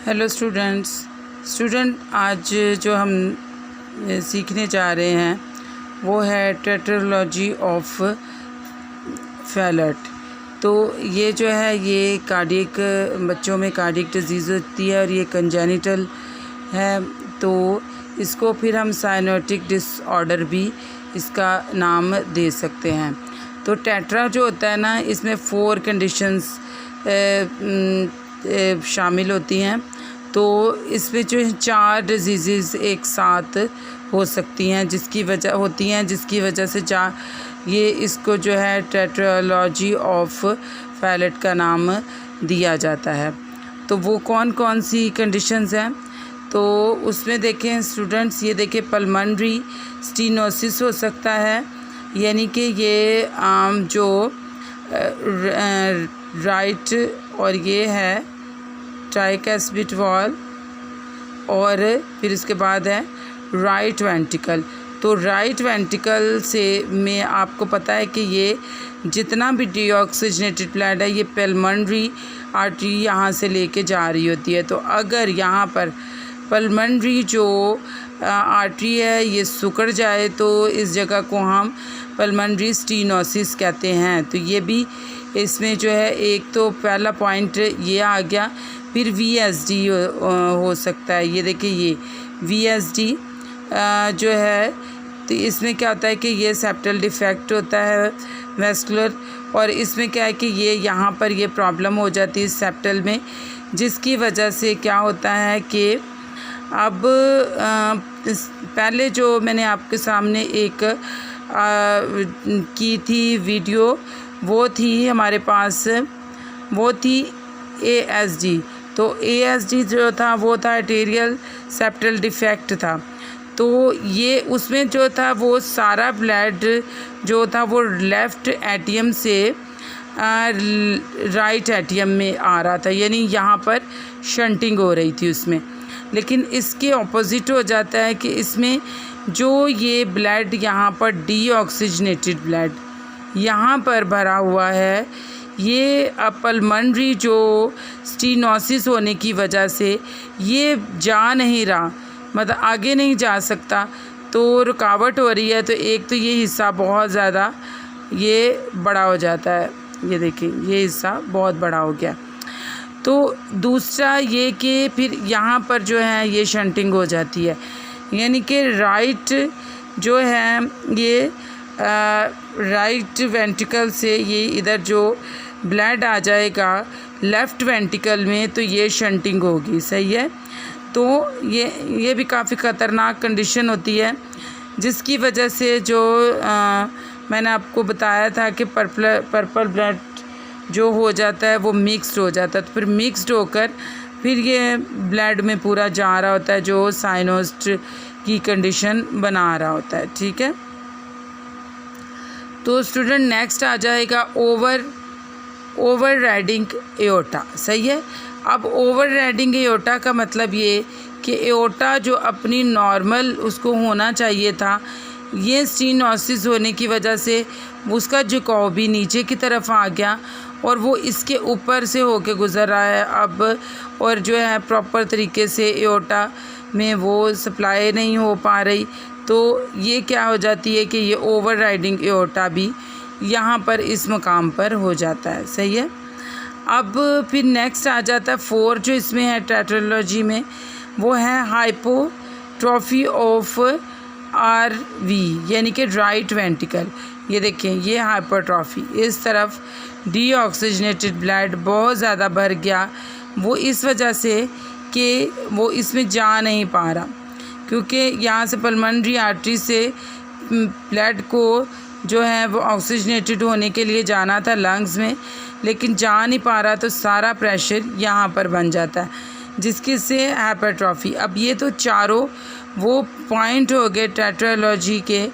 Hello student आज जो हम सीखने जा रहे हैं वो है टेट्रोलॉजी ऑफ फैलेट। तो ये जो है ये कार्डियक बच्चों में कार्डियक डिजीज़ होती है और ये कंजेनिटल है, तो इसको फिर हम साइनोटिक डिसऑर्डर भी इसका नाम दे सकते हैं। तो टेट्रा जो होता है ना, इसमें 4 कंडीशंस शामिल होती हैं। तो इसमें जो है 4 डिजीज़ एक साथ हो सकती हैं जिसकी वजह से ये इसको जो है टेट्रोलॉजी ऑफ फैलेट का नाम दिया जाता है। तो वो कौन कौन सी कंडीशंस हैं, तो उसमें देखें स्टूडेंट्स, ये देखें पल्मोनरी स्टेनोसिस हो सकता है, यानी कि ये जो राइट और ये है ट्राइकैस्पिड वॉल और फिर इसके बाद है राइट वेंट्रिकल। तो राइट वेंट्रिकल से में आपको पता है कि ये जितना भी डीऑक्सीजनेटेड ब्लड है ये पल्मोनरी आर्टरी यहाँ से लेके जा रही होती है। तो अगर यहाँ पर पल्मोनरी जो आर्टरी है ये सिकुड़ जाए तो इस जगह को हम पल्मोनरी स्टेनोसिस कहते हैं। तो ये भी इसमें जो है एक तो पहला पॉइंट ये आ गया। फिर VSD हो सकता है, ये देखिए ये VSD जो है, तो इसमें क्या होता है कि ये सेप्टल डिफेक्ट होता है वेस्कुलर, और इसमें क्या है कि ये यहाँ पर ये प्रॉब्लम हो जाती है सेप्टल में, जिसकी वजह से क्या होता है कि अब पहले जो मैंने आपके सामने एक की थी वीडियो, वो थी हमारे पास, वो थी ASD। तो ASD जो था वो था आर्टेरियल सेप्टल डिफेक्ट था। तो ये उसमें जो था वो सारा ब्लड जो था वो लेफ़्ट एटियम से राइट एटियम में आ रहा था, यानी यहाँ पर शंटिंग हो रही थी उसमें। लेकिन इसके ऑपोजिट हो जाता है कि इसमें जो ये ब्लड यहाँ पर डीऑक्सीजनेटेड ब्लड यहाँ पर भरा हुआ है, ये पल्मोनरी जो स्टेनोसिस होने की वजह से ये जा नहीं रहा, मतलब आगे नहीं जा सकता, तो रुकावट हो रही है। तो एक तो ये हिस्सा बहुत ज़्यादा ये बड़ा हो जाता है, ये देखिए ये हिस्सा बहुत बड़ा हो गया। तो दूसरा ये कि फिर यहाँ पर जो है ये शंटिंग हो जाती है, यानी कि राइट जो है ये राइट वेंट्रिकल से ये इधर जो ब्लड आ जाएगा लेफ़्ट वेंट्रिकल में, तो ये शंटिंग होगी, सही है। तो ये भी काफ़ी ख़तरनाक कंडीशन होती है, जिसकी वजह से जो मैंने आपको बताया था कि पर्पल ब्लड जो हो जाता है वो मिक्स्ड हो जाता है। तो फिर मिक्स्ड होकर फिर ये ब्लड में पूरा जा रहा होता है, जो साइनोस्ट की कंडीशन बना रहा होता है, ठीक है। तो स्टूडेंट नेक्स्ट आ जाएगा ओवर राइडिंग एओर्टा, सही है। अब ओवर राइडिंग एओर्टा का मतलब ये कि एओर्टा जो अपनी नॉर्मल उसको होना चाहिए था, ये स्टेनोसिस होने की वजह से उसका झुकाव भी नीचे की तरफ आ गया और वो इसके ऊपर से होके गुज़र रहा है अब, और जो है प्रॉपर तरीके से एओर्टा में वो सप्लाई नहीं हो पा रही। तो ये क्या हो जाती है कि ये ओवर राइडिंग एओर्टा भी यहाँ पर इस मुकाम पर हो जाता है, सही है। अब फिर नेक्स्ट आ जाता है 4 जो इसमें है टेट्रोलॉजी में, वो है हाइपोट्रोफी ऑफ RV, यानी कि राइट वेंट्रिकल। ये देखें ये हाइपोट्रोफी, इस तरफ डीऑक्सीजनेटेड ब्लड बहुत ज़्यादा भर गया, वो इस वजह से कि वो इसमें जा नहीं पा रहा, क्योंकि यहाँ से पल्मोनरी आर्टरी से ब्लड को जो है वो ऑक्सीजनेटेड होने के लिए जाना था लंग्स में, लेकिन जा नहीं पा रहा, तो सारा प्रेशर यहाँ पर बन जाता है, जिसकी से हाइपरट्रॉफी। अब ये तो चारों वो पॉइंट हो गए टेट्रोलॉजी के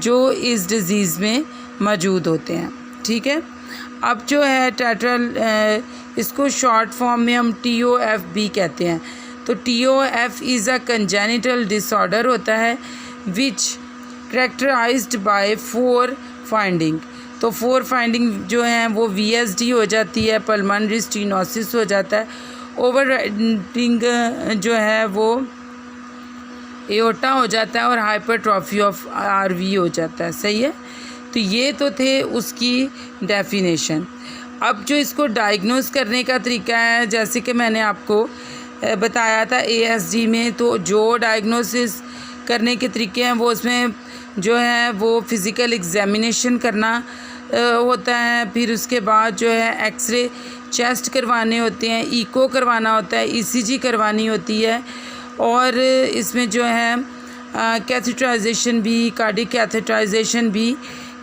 जो इस डिज़ीज़ में मौजूद होते हैं, ठीक है। अब जो है इसको शॉर्ट फॉर्म में हम TOFB कहते हैं। तो TOF is a congenital disorder होता है विच कैरेक्टराइज्ड बाय 4 फाइंडिंग। तो 4 फाइंडिंग जो हैं वो VSD हो जाती है, पल्मोनरी स्टेनोसिस हो जाता है, ओवर राइडिंग जो है वो एओर्टा हो जाता है और हाइपरट्रॉफी ऑफ आरवी हो जाता है। सही है। तो ये तो थे उसकी डेफिनेशन। अब जो इसको डायग्नोस करने का तरीका है, जैसे कि मैंने आपको बताया था एएसडी में, तो जो डायग्नोसिस करने के तरीके हैं वो उसमें जो है वो फिज़िकल एग्जामिनेशन करना होता है। फिर उसके बाद जो है एक्सरे चेस्ट करवाने होते हैं, इको करवाना होता है, ईसीजी करवानी होती है, और इसमें जो है कैथेटराइजेशन भी, कार्डिक कैथेटराइजेशन भी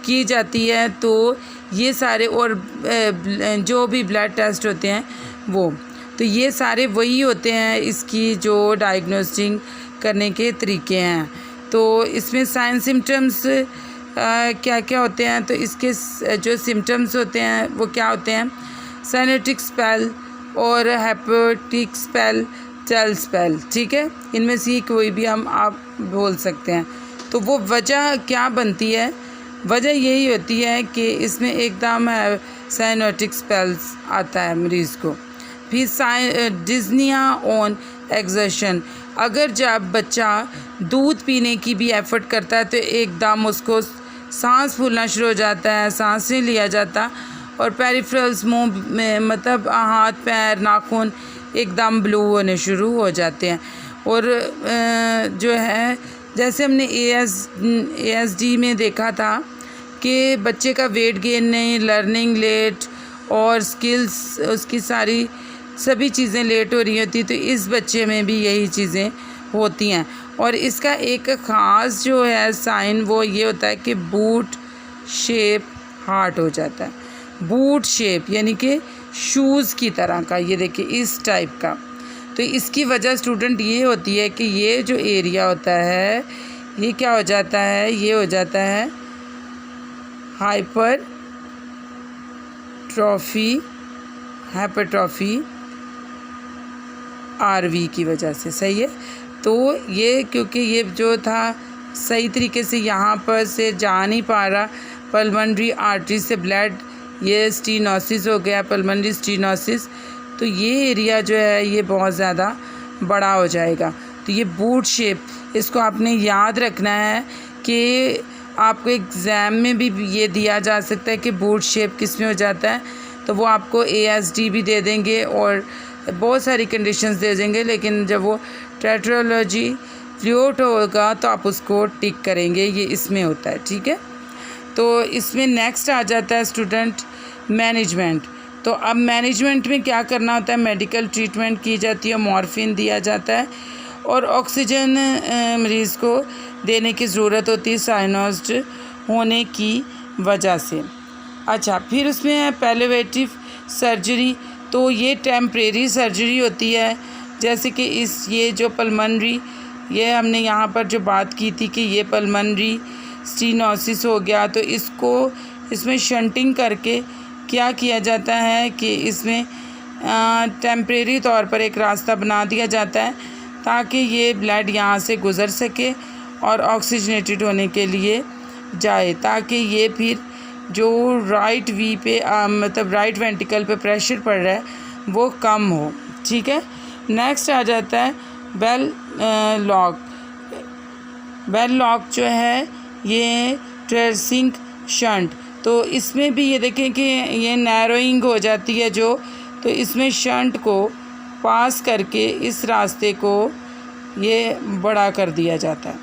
की जाती है। तो ये सारे, और जो भी ब्लड टेस्ट होते हैं वो, तो ये सारे वही होते हैं इसकी जो डायग्नोस्टिंग करने के तरीके हैं। तो इसमें साइन सिम्टम्स क्या क्या होते हैं, तो इसके जो सिम्टम्स होते हैं वो क्या होते हैं, साइनेटिक स्पेल और हेपेटिक स्पेल, टेल स्पेल। ठीक है, इनमें से कोई भी आप बोल सकते हैं। तो वो वजह क्या बनती है, वजह यही होती है कि इसमें एकदम साइनेटिक स्पेल्स आता है मरीज़ को। फिर डिज़निया ऑन एक्सर्शन, अगर जब बच्चा दूध पीने की भी एफ़र्ट करता है तो एकदम उसको सांस फूलना शुरू हो जाता है, सांस नहीं लिया जाता, और पेरिफेरल्स मुंह में, मतलब हाथ पैर नाखून एकदम ब्लू होने शुरू हो जाते हैं। और जो है जैसे हमने एएसडी में देखा था कि बच्चे का वेट गेन नहीं, लर्निंग लेट, और स्किल्स उसकी सभी चीज़ें लेट हो रही होती, तो इस बच्चे में भी यही चीज़ें होती हैं। और इसका एक ख़ास जो है साइन वो ये होता है कि बूट शेप हार्ट हो जाता है। बूट शेप यानी कि शूज़ की तरह का, ये देखिए इस टाइप का। तो इसकी वजह स्टूडेंट ये होती है कि ये जो एरिया होता है ये क्या हो जाता है, ये हो जाता है हाइपरट्रॉफी आरवी की वजह से। सही है। तो ये क्योंकि ये जो था सही तरीके से यहाँ पर से जा नहीं पा रहा, पल्मोनरी आर्टरी से ब्लड, ये स्टीनोसिस हो गया, पल्मोनरी स्टीनोसिस, तो ये एरिया जो है ये बहुत ज़्यादा बड़ा हो जाएगा। तो ये बूट शेप, इसको आपने याद रखना है कि आपको एग्ज़ाम में भी ये दिया जा सकता है कि बूट शेप किस में हो जाता है, तो वो आपको एएसडी भी दे देंगे और बहुत सारी कंडीशंस दे देंगे, लेकिन जब वो टेट्रोलॉजी फ्लूट होगा तो आप उसको टिक करेंगे, ये इसमें होता है। ठीक है। तो इसमें नेक्स्ट आ जाता है स्टूडेंट मैनेजमेंट। तो अब मैनेजमेंट में क्या करना होता है, मेडिकल ट्रीटमेंट की जाती है, मॉर्फिन दिया जाता है और ऑक्सीजन मरीज़ को देने की ज़रूरत होती है साइनोस्ड होने की वजह से। अच्छा, फिर उसमें है पैलिएटिव सर्जरी। तो ये टेम्परेरी सर्जरी होती है, जैसे कि ये जो पल्मोनरी, ये हमने यहाँ पर जो बात की थी कि ये पल्मोनरी स्टीनोसिस हो गया, तो इसमें शंटिंग करके क्या किया जाता है कि इसमें टेम्परेरी तौर पर एक रास्ता बना दिया जाता है ताकि ये ब्लड यहाँ से गुज़र सके और ऑक्सीजनेटेड होने के लिए जाए, ताकि ये फिर जो राइट वी पे मतलब राइट वेंट्रिकल पे प्रेशर पड़ रहा है वो कम हो। ठीक है। नेक्स्ट आ जाता है बेल लॉक। बेल लॉक जो है ये ट्रेसिंग शंट, तो इसमें भी ये देखें कि ये नैरोइंग हो जाती है तो इसमें शंट को पास करके इस रास्ते को ये बड़ा कर दिया जाता है,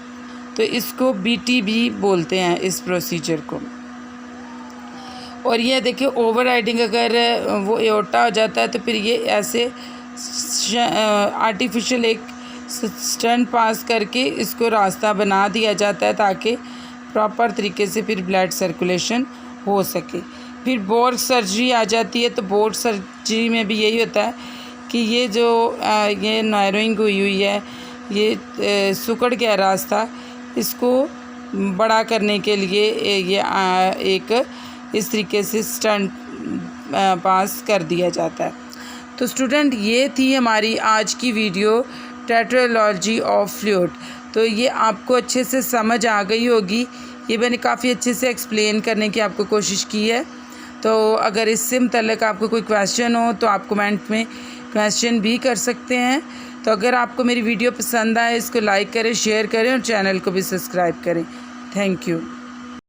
तो इसको बीटी भी बोलते हैं इस प्रोसीजर को। और ये देखिए ओवर राइडिंग अगर वो एओर्टा हो जाता है तो फिर ये ऐसे आर्टिफिशियल एक स्टंट पास करके इसको रास्ता बना दिया जाता है ताकि प्रॉपर तरीके से फिर ब्लड सर्कुलेशन हो सके। फिर बोर्ड सर्जरी आ जाती है, तो बोर्ड सर्जरी में भी यही होता है कि ये जो ये नैरोइंग हुई है, ये सुकड़ गया रास्ता, इसको बड़ा करने के लिए ये एक इस तरीके से स्टंट पास कर दिया जाता है। तो स्टूडेंट ये थी हमारी आज की वीडियो टेट्रोलॉजी ऑफ फ्लूइड। तो ये आपको अच्छे से समझ आ गई होगी, ये मैंने काफ़ी अच्छे से एक्सप्लेन करने की आपको कोशिश की है। तो अगर इससे मुतल्लिक़ आपको कोई क्वेश्चन हो तो आप कमेंट में क्वेश्चन भी कर सकते हैं। तो अगर आपको मेरी वीडियो पसंद आए इसको लाइक करें, शेयर करें और चैनल को भी सब्सक्राइब करें। Thank you.